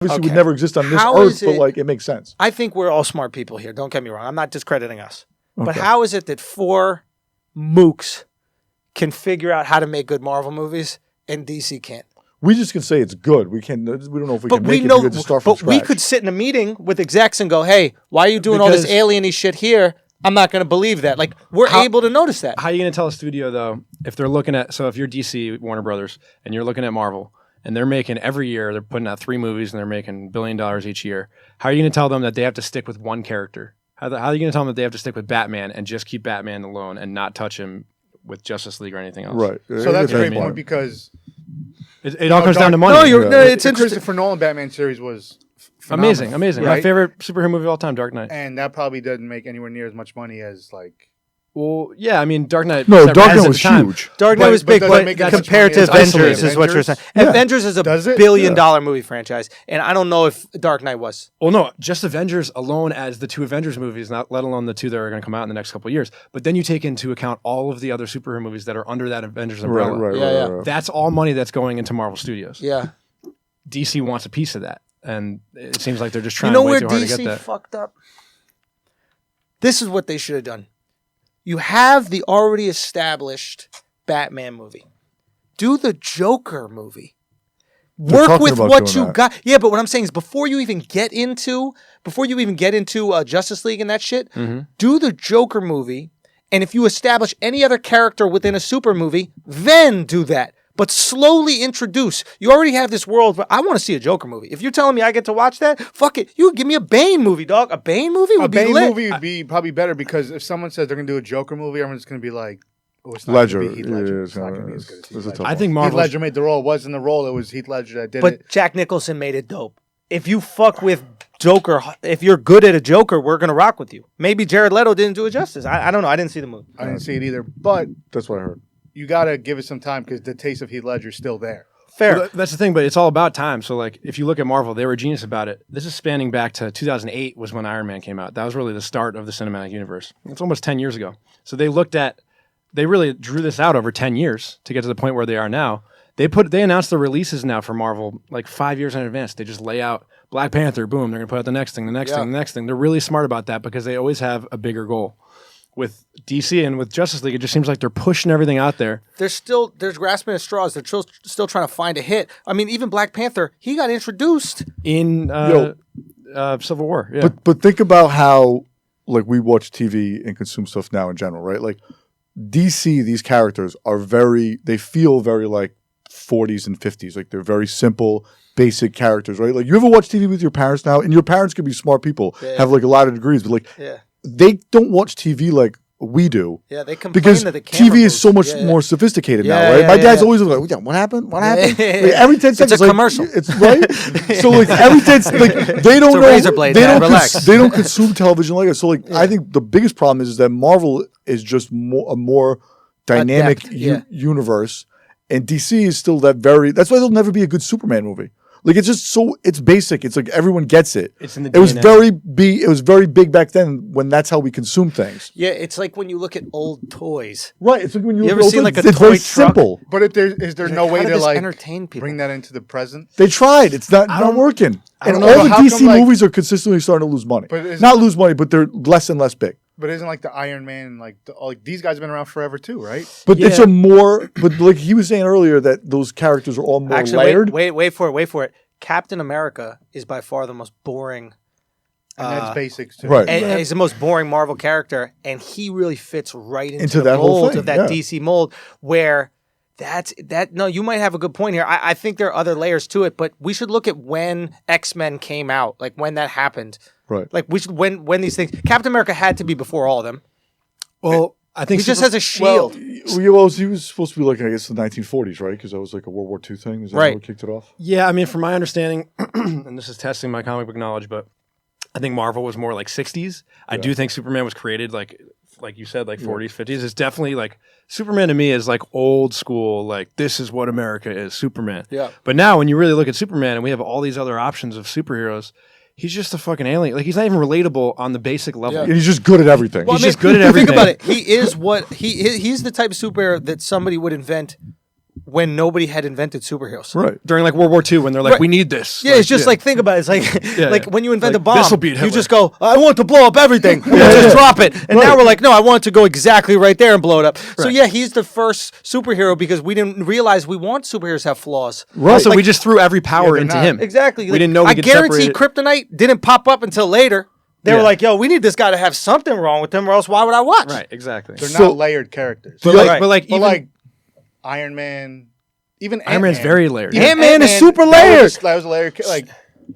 would never exist on this earth, but like it makes sense. I think we're all smart people here. Don't get me wrong. I'm not discrediting us. But how is it that 4 mooks can figure out how to make good Marvel movies and DC can't? We just can say it's good. We don't know if we can make it good to start from scratch. But we could sit in a meeting with execs and go, hey, why are you doing all this alien-y shit here? I'm not going to believe that. Like, we're able to notice that. How are you going to tell a studio, though, if they're looking at, so if you're DC, Warner Brothers, and you're looking at Marvel, and they're making every year, they're putting out 3 movies, and they're making $1 billion each year, how are you going to tell them that they have to stick with one character? How are you going to tell them that they have to stick with Batman and just keep Batman alone and not touch him with Justice League or anything else? Right. So that's a great point because it all comes down to money. No, it's the Christopher Nolan Batman series was amazing. Right? My favorite superhero movie of all time, Dark Knight. And that probably doesn't make anywhere near as much money as like. Well, yeah, I mean, Dark Knight. No, Dark Knight was huge. Dark Knight was big, but compared to Avengers is what you're saying. Yeah. Avengers is a $1 billion movie franchise, and I don't know if Dark Knight was. Well, no, just Avengers alone as the 2 Avengers movies, not let alone the 2 that are going to come out in the next couple of years. But then you take into account all of the other superhero movies that are under that Avengers umbrella. Right. That's all money that's going into Marvel Studios. Yeah. DC wants a piece of that, and it seems like they're just trying way too hard to get that. You know where DC fucked up? This is what they should have done. You have the already established Batman movie. Do the Joker movie. Work with what you got. Yeah, but what I'm saying is before you even get into Justice League and that shit, do the Joker movie, and if you establish any other character within a super movie, then do that. But slowly introduce. You already have this world, but I want to see a Joker movie. If you're telling me I get to watch that, fuck it. You give me a Bane movie, dog. A Bane movie would be lit. A Bane movie would be probably better because if someone says they're going to do a Joker movie, everyone's going to be like, oh, it's not Ledger. Heath Ledger. It's not going to be as good as Heath Ledger. I think Marvel. Heath Ledger made the role. It wasn't the role. It was Heath Ledger that did it. But Jack Nicholson made it dope. If you fuck with Joker, if you're good at a Joker, we're going to rock with you. Maybe Jared Leto didn't do it justice. I don't know. I didn't see the movie. I didn't see it either. But that's what I heard. You got to give it some time because the taste of Heath Ledger is still there. Fair. Well, that's the thing, but it's all about time. So, like, if you look at Marvel, they were genius about it. This is spanning back to 2008 was when Iron Man came out. That was really the start of the cinematic universe. It's almost 10 years ago. So they really drew this out over 10 years to get to the point where they are now. They announced the releases now for Marvel like 5 years in advance. They just lay out Black Panther, boom, they're going to put out the next thing, the next thing, the next thing. They're really smart about that because they always have a bigger goal. With DC and with Justice League, it just seems like they're pushing everything out there. There's grasping at straws. They're still trying to find a hit. I mean, even Black Panther, he got introduced in Civil War. Yeah. But think about how like we watch TV and consume stuff now in general, right? Like DC, these characters are they feel very like 40s and 50s. Like they're very simple, basic characters, right? Like you ever watch TV with your parents now? And your parents could be smart people, have like a lot of degrees, but like they don't watch TV like we do. Yeah, they complain because that the camera TV is so much more sophisticated now, right? My dad's always like, what happened? What happened? Like, every 10 seconds, it's a commercial. It's right. So like every 10 like they don't know. Razor blade, they don't consume television like us. So like I think the biggest problem is that Marvel is just a more dynamic universe, and DC is still that very. That's why there'll never be a good Superman movie. Like it's just it's basic. It's like everyone gets it. It's in the DNA. It was very big back then when that's how we consume things. Yeah, it's like when you look at old toys. Right. It's like when you ever seen like a it's toy very truck? Simple. But if is there no way to like entertain people? Bring that into the present? They tried. It's not working. And all the DC movies are consistently starting to lose money. Not lose money, but they're less and less big. But isn't like the Iron Man, like these guys have been around forever too, right? But it's but like he was saying earlier that those characters are all more layered. Wait for it. Captain America is by far the most boring. And that's basics too. Right. And he's the most boring Marvel character, and he really fits right into the that whole mold thing, of that DC mold where no, you might have a good point here. I think there are other layers to it, but we should look at when X-Men came out, like when that happened. Right. Like we should when these things Captain America had to be before all of them. Well, I think he just has a shield. Well, he was supposed to be like, I guess, the 1940s, right? Because that was like a World War II thing. Is that what kicked it off? Yeah, I mean, from my understanding, and this is testing my comic book knowledge, but I think Marvel was more like 60s. I do think Superman was created like you said, like 40s, 50s. It's definitely like Superman to me is like old school. Like this is what America is, Superman. Yeah. But now when you really look at Superman, and we have all these other options of superheroes. He's just a fucking alien. Like he's not even relatable on the basic level. Yeah. He's just good at everything. Well, he's just good at everything. Think about it. He is he's the type of superhero that somebody would invent when nobody had invented superheroes. Right. During like World War II, when they're like, Right. we need this. Yeah, it's just like, think about it. It's like like when you invent a bomb, this'll beat you Hitler. just go, I want to blow up everything. And just drop it. And now we're like, no, I want to go exactly right there and blow it up. So Right. yeah, he's the first superhero because we didn't realize we want superheroes to have flaws. Right. Also, Like- we just threw every power they're into not. him. Exactly. We didn't know we I could guarantee separate Kryptonite didn't pop up until later. They were Yeah. like, yo, we need this guy to have something wrong with him or else why would I watch? Right, exactly. They're So- not layered characters. But Yeah, like, right. but like, But even like Iron Man, even Iron Man's Ant-Man. very layered. Yeah. Ant-Man is super that layered. was a layered.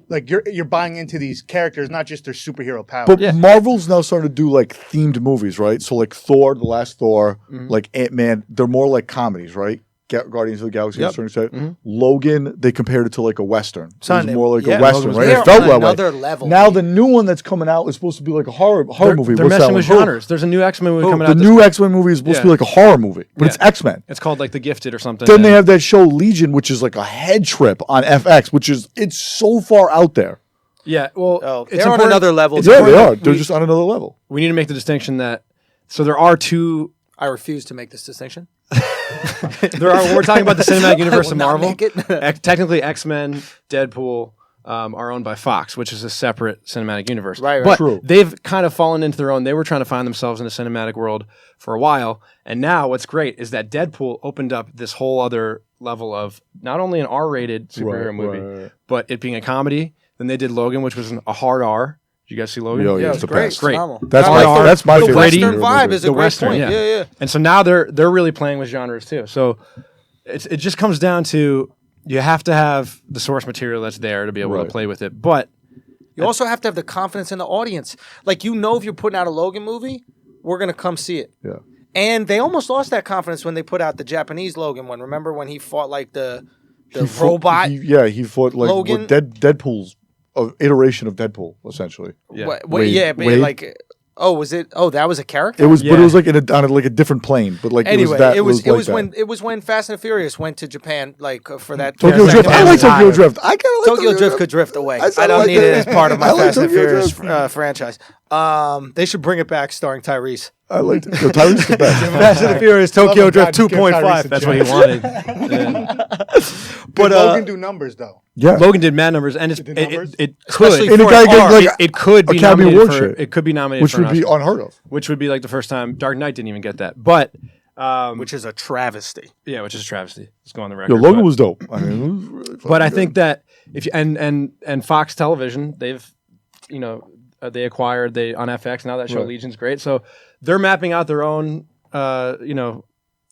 Like you're buying into these characters, not just their superhero power. But Yeah. Marvel's now starting to do like themed movies, right? So like Thor, the last Thor, like Ant-Man, they're more like comedies, right? Guardians of the Galaxy, to a certain extent. Logan, they compared it to like a Western. Son, it was more like yeah, a Western, Logan was right? They're It felt on that way. another level. Now the new one that's coming out is supposed to be like a horror movie. They're What's that messing one? with genres. There's a new X-Men movie coming The out. new X-Men movie is supposed to be Yeah. like a horror movie, but it's Yeah. X-Men. It's called like The Gifted or something. Then they and- have that show Legion, which is like a head trip on FX, it's so far out there. Yeah, well, Oh, it's they're on important- another level. it's Yeah, they important are. that They're we- just on another level. We need to make the distinction that so there are two. I refuse to make this distinction. We're talking about the cinematic universe will of not Marvel. make it. Technically, X-Men, Deadpool are owned by Fox, which is a separate cinematic universe. Right. But True. they've kind of fallen into their own. They were trying to find themselves in a cinematic world for a while, and now what's great is that Deadpool opened up this whole other level of not only an R-rated superhero movie, right. but it being a comedy. Then they did Logan, which was a hard R. Did you guys see Logan? Yo, yeah, it's it's the great. best. Great. Phenomenal. That's Hard my R, that's my the favorite. gritty- Western superhero vibe movie. is a The great Western, point. yeah. Yeah. And so now they're really playing with genres too. So it just comes down to you have to have the source material that's there to be able Right. to play with it. But You also have to have the confidence in the audience. Like, you know, if you're putting out a Logan movie, we're going to come see it. Yeah. And they almost lost that confidence when they put out the Japanese Logan one. Remember when he fought like the He fought- robot? he fought like Logan? with Deadpool's iteration of Deadpool, essentially. yeah. Wade- but Wade? like, oh, was it? Oh, that was a character. It was, but Yeah. it was like on like a different plane. But like Anyway, it was when Fast and Furious went to Japan, like for that Tokyo that Drift. I like time. Tokyo Drift. I kind of like Tokyo Drift could drift away. I I don't like need that. it as part of my I like Fast and Tokyo Furious Drift. franchise. They should bring it back starring Tyrese. I liked it. Yo, Tyreek's the best. Fast and the Furious Tokyo Love him, Drift God, give Tyrese 2.5. a That's chance. what he wanted. But, Did Logan do numbers though? Yeah. Logan did mad numbers, and did numbers? it Especially could And it for gotta an get R. like it could be Academy nominated Award for, shit, it could be nominated which for an would be Oscar, unheard of. which would be like the first time Dark Knight didn't even get that. But Which is a travesty. yeah, which is a travesty. Let's go on the record. Yo, Logan but- was dope. I mean, it was really But fucking I good. think that if you, and Fox Television, they've they acquired on FX now that show Right. Legion's great. So they're mapping out their own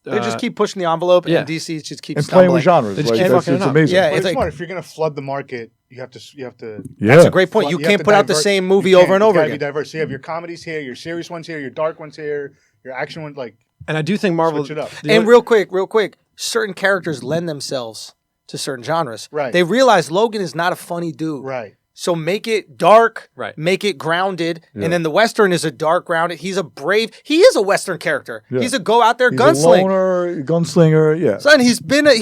They just keep pushing the envelope, yeah. and DC just keeps and playing with stumbling. genres. They just Like, keep that's fucking it it's up. amazing. Yeah, Well, it's it's like, smart. If you're gonna flood the market, you have to. Yeah. that's a great point. You have can't to put out the divert- same movie you over can't- and over you gotta again. Be diverse. So you have your comedies here, your serious ones here, your dark ones here, your action ones. Like and I do think Marvel Switch it up. And real quick, certain characters lend themselves to certain genres. Right. They realize Logan is not a funny dude. right. So make it dark, Right. make it grounded, Yeah. and then the Western is a dark grounded. He is a Western character. Yeah. He's a go out there He's gunslinger. a loner, gunslinger. Yeah. Son, he's been a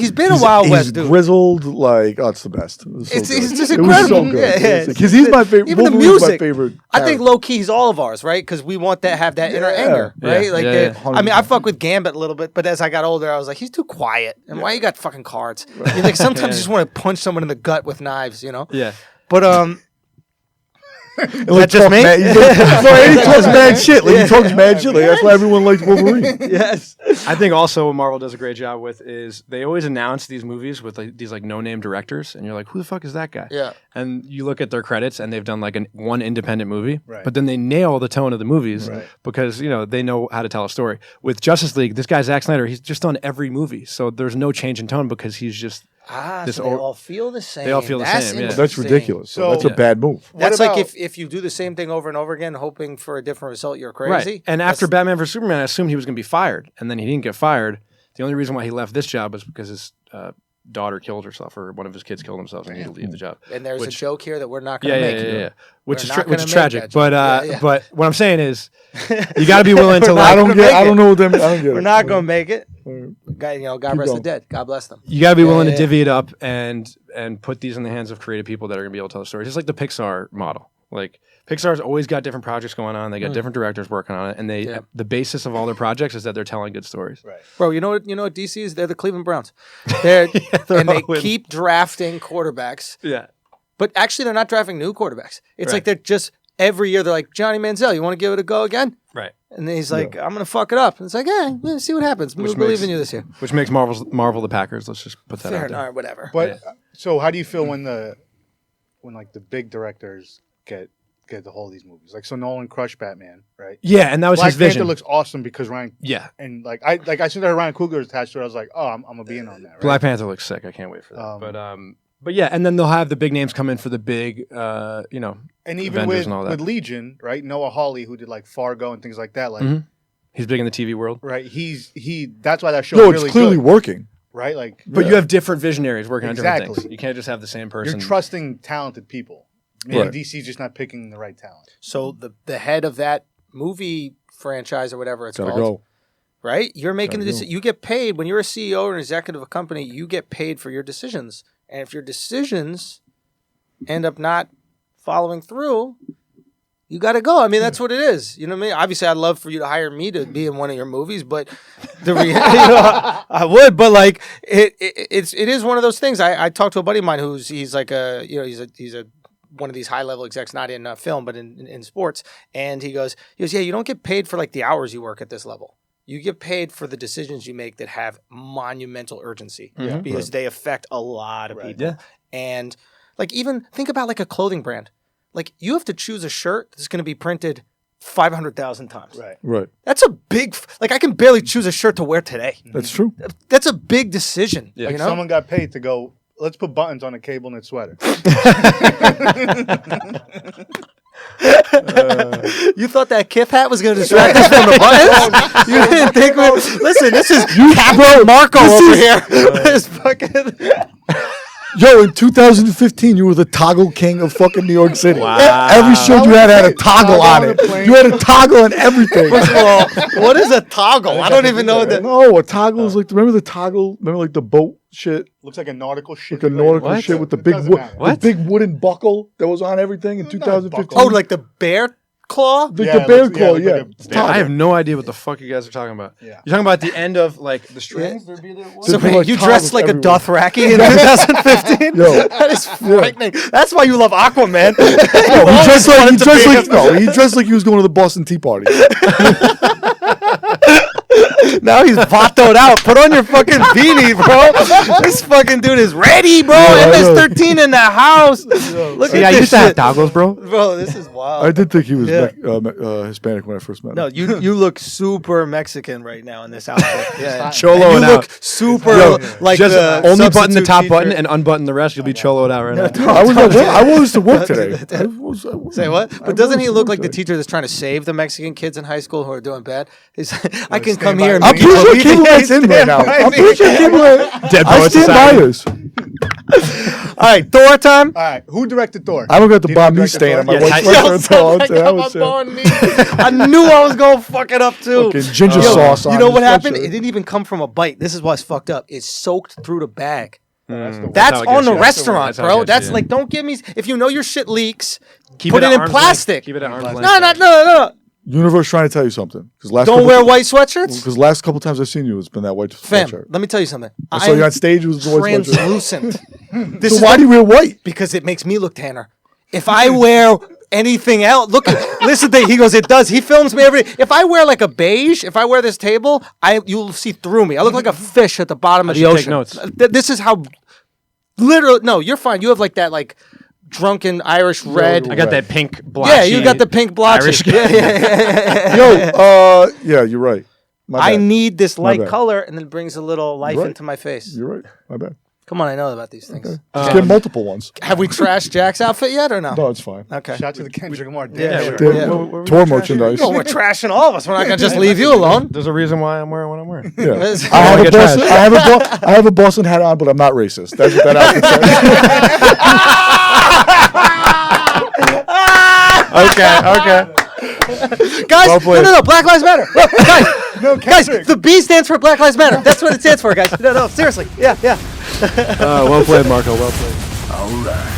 Wild he's West dude. grizzled. Like, oh, it's the best. It was so It's good. just It was so incredible. good. Yeah. Because he's my favorite. Even the Wolverine's music. my favorite. I think character. low key he's all of ours, right? Because we want to have that inner Yeah. anger, right? Yeah. Like, Yeah, the- yeah. I mean, I fuck with Gambit a little bit, but as I got older, I was like, he's too quiet. And why you got fucking cards? You like sometimes you just want to punch someone in the gut with knives, you know? yeah. But And, like, that just talk me? Mad, he talks mad shit. Like, he talks mad shit. Like, that's why everyone likes Wolverine. yes. I think also what Marvel does a great job with is they always announce these movies with like these like no-name directors, and you're like, who the fuck is that guy? Yeah. And you look at their credits, and they've done like one independent movie, Right. but then they nail the tone of the movies Right. because they know how to tell a story. With Justice League, this guy Zack Snyder, he's just done every movie, so there's no change in tone because he's just So they or- all feel the same. They all feel the That's same, yeah. That's interesting. ridiculous. So So- that's a Yeah. bad move. That's What like about- if you do the same thing over and over again, hoping for a different result, you're right. crazy. And after That's- Batman vs Superman, I assumed he was going to be fired, and then he didn't get fired. The only reason why he left this job was because his daughter killed herself, or one of his kids killed themselves, and he had to leave the job. and there's a which- joke here that we're not going to Yeah, make. yeah. Which We're is not which gonna is make tragic. that But joke. Yeah, yeah. but what I'm saying is, you got to be willing to We're like. I don't gonna get. make I it. don't know what them. I don't get We're it. not going to make it. Alright. God Keep rest the going. dead. God bless them. You got to be willing Yeah, to yeah. divvy it up and put these in the hands of creative people that are going to be able to tell the stories. Just like the Pixar model, Like Pixar's always got different projects going on. They got different directors working on it, and the basis of all their projects is that they're telling good stories. Right. Bro, you know what DC is? They're the Cleveland Browns. They're and they keep drafting quarterbacks. Yeah. But actually, they're not drafting new quarterbacks. It's like they're just every year they're like, Johnny Manziel, you want to give it a go again? Right. And then he's like, I'm gonna fuck it up. And it's like, yeah, see what happens. We believe in you this year. Which makes Marvel the Packers. Let's just put that Fair out there. enough, whatever. But so, how do you feel when like the big directors get the whole of these movies? Like, so Nolan crushed Batman, right? Yeah, and that was Black his vision. Panther looks awesome because Ryan. Yeah. And I saw that Ryan Coogler was attached to it. I was like, oh, I'm gonna be in on that. Right? Black Panther looks sick. I can't wait for that. But yeah, and then they'll have the big names come in for the big, and even Avengers and all that. with Legion, right? Noah Hawley, who did like Fargo and things like that, like he's big in the TV world. right. That's why that show No, really it's clearly good, working. right? Like, But you have different visionaries working on different Exactly. things. You can't just have the same person. you're trusting talented people. Maybe Right. DC's just not picking the right talent. So the head of that movie franchise or whatever it's Gotta called, go. right? You're making a Gotta decision. You get paid when you're a CEO or an executive of a company. You get paid for your decisions, and if your decisions end up not following through, you got to go. I mean, that's what it is. You know what I mean? Obviously, I'd love for you to hire me to be in one of your movies, but I would. But like, it is one of those things. I talked to a buddy of mine he's like he's a one of these high level execs, not in film but in sports, and he goes, yeah, you don't get paid for like the hours you work at this level. You get paid for the decisions you make that have monumental urgency because they affect a lot of people. Yeah. And like, even think about like a clothing brand. Like, you have to choose a shirt that's going to be printed 500,000 times. Right. Right. That's a big, like, I can barely choose a shirt to wear today. That's true. That's a big decision. Yeah. You know? Someone got paid to go, let's put buttons on a cable knit sweater. You thought that Kith hat was going to distract us from the buttons? You didn't think listen, this is Captain Marco over here. This fucking... Yo, in 2015, you were the toggle king of fucking New York City. Wow. Every shirt you had a toggle on it. You had a toggle on everything. First of all, what is a toggle? I don't even know that. No, a toggle is like, remember the toggle? Remember like the boat shit? Looks like a nautical shit. Like a nautical What? shit with the It big doesn't matter. the big wooden buckle that was on everything in 2015. Oh, like the bear claw? the Yeah, bear it looks- claw, yeah, it yeah. looks like Toggle. I have no idea what the fuck you guys are talking about. Yeah. You're talking about the end of like the strings? There'd be the So There'd be, wait, like, you dressed toggles like everywhere. a Dothraki in 2015? Yo. That is frightening. That's why you love Aquaman. No, he dressed like he was going to the Boston Tea Party. Now he's vatoed out. Put on your fucking beanie, bro. This fucking dude is ready, bro. I know. MS-13 in the house. Look See, at I this used to have shit. toggles, bro. Bro, this is wild. I did think he was Yeah. Hispanic when I first met him. No, you look super Mexican right now in this outfit. Yeah, Choloing and you look out. super Yo, like Just the only button the substitute top teacher. button and unbutton the rest. You'll be choloed out right now. I was at work. I was to work today. Say what? But doesn't he look like the teacher that's trying to save the Mexican kids in high school who are doing bad? He's I can come stand here and by I'm make pretty you sure believe Cable it. Knight's in right now. Stand by I'm me. pretty sure Cable Knight. Dead I Poets stand by Society. this. All right, Thor time. All right, who directed Thor? I don't got the Do you Bob know Me who directed stain on my Thor? white Yeah, sweatshirt. So I'll say that was I knew I was gonna fuck it up too. fucking ginger Yo, sauce on you know his what happened? sweatshirt. It didn't even come from a bite. This is what's fucked up. It's soaked through the bag. That's the That's how it on gets the you. restaurant, That's how it bro. gets That's you. like, don't give me. If you know your shit leaks, Keep put at it in arm's plastic. length. Keep it at arm's length. No. Universe trying to tell you something. Don't wear white sweatshirts. Because last couple times I've seen you, it's been that white Fam, sweatshirt. let me tell you something. I saw you on stage. It was the white sweatshirt. Translucent. This So is why do you wear white? because it makes me look tanner. If I wear anything else, listen to he goes, it does. He films me every. If I wear like a beige, if I wear this table, you'll see through me. I look like a fish at the bottom of the should take ocean. notes. This is how. Literally, no, you're fine. You have like that like drunken Irish red. I got that pink blotchy. Yeah, you got the pink blotchy. Irish guy. Yeah. Yo, yeah, you're right. My I bad. need this light bad. color, and then it brings a little life Right. into my face. You're right. My bad. Come on, I know about these things. Just get multiple ones. Have we trashed Jack's outfit yet, or no? No, it's fine. Okay. Shout out to the Kendrick Lamar. Yeah, Damn, sure. Yeah, Yeah. Tour merchandise. No, we're trashing all of us. We're not gonna just leave you alone. There's a reason why I'm wearing what I'm wearing. Yeah. Let's- I have, I a get Boston, trashed. I have a Boston hat on, but I'm not racist. That's what that outfit says. Okay. Guys, Well played. no, Black Lives Matter. Look, guys, No, guys, Kendrick. the B stands for Black Lives Matter. That's what it stands for, guys. No, seriously. Yeah. Well played, Marco. Well played. All right.